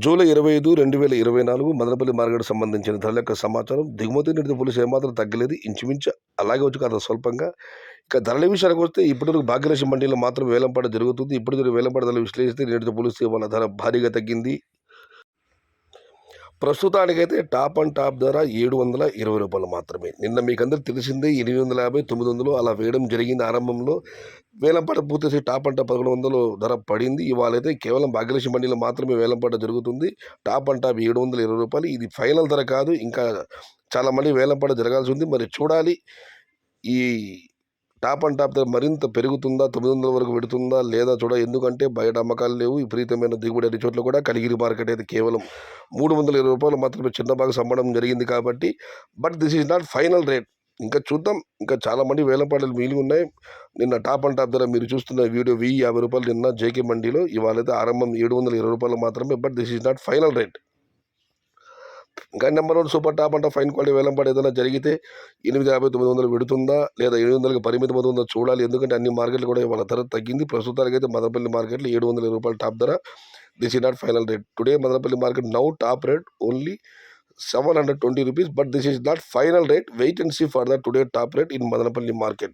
July 25, 2024 Madanapalle మార్కెట్‌కి సంబంధించిన ధరల యొక్క సమాచారం. దిగుమతి నీటి పులుసు ఏమాత్రం తగ్గలేదు. ఇంచుమించు అలాగే వచ్చి కాస్త స్వల్పంగా. ఇక ధరల విషయానికొస్తే ఇప్పటివరకు భాగ్యలక్ష్మి మండీలో మాత్రం వేలంపాట జరుగుతుంది. ఇప్పుడు జరిగే వేలంపాట ధరలు విశ్లేషిస్తే నీటితో పోలిస్తే వాళ్ళ ధర భారీగా తగ్గింది. ప్రస్తుతానికైతే టాప్ అండ్ టాప్ ధర రూ. 720 మాత్రమే. నిన్న మీకందరికి తెలిసిందే 850, 900 అలా వేయడం జరిగింది ఆరంభంలో. వేలంపాట పూర్తేసి టాప్ అండ్ టాప్ 1100 ధర పడింది. ఇవాళైతే కేవలం భాగ్యలక్ష్మి మండీలో మాత్రమే వేలంపాట జరుగుతుంది. టాప్ అండ్ టాప్ రూ. 720. ఇది ఫైనల్ ధర కాదు. ఇంకా చాలా మళ్ళీ వేలంపాట జరగాల్సి ఉంది. మరి చూడాలి. ఈ టాప్ అండ్ టాప్ ధర మరింత పెరుగుతుందా, 900 వరకు పెడుతుందా లేదా ఎందుకంటే బయట అమ్మకాలు లేవు. విపరీతమైన దిగుబడి అన్ని చోట్ల కూడా. కలిగిరి మార్కెట్ అయితే కేవలం రూ. 320 మాత్రమే చిన్న బాగా అమ్మడం జరిగింది కాబట్టి. But this is not final rate. ఇంకా చూద్దాం. ఇంకా చాలా మంది వేలంపాటలు మిగిలి ఉన్నాయి. నిన్న టాప్ అండ్ టాప్ ధర మీరు చూస్తున్న వీడియో రూ. 1050 నిన్న జేకే మండీలో. ఇవాళైతే ఆరంభం రూ. 720 మాత్రమే. But this is not final rate. ఇంకా number 1 super top and fine quality వేలంపాట ఏదైనా జరిగితే 850, 900 పెడుతుందా లేదా 700కి పరిమితం అవుతుందో చూడాలి. ఎందుకంటే అన్ని మార్కెట్లు కూడా వాళ్ళ ధర తగ్గింది. ప్రస్తుతానికైతే మదనపల్లి మార్కెట్లో రూ. 720 టాప్ ధర. This is not final rate. Today Madanapalle market now top rate only ₹720. But this is not final rate. Wait and see for the today top rate in Madanapalli market.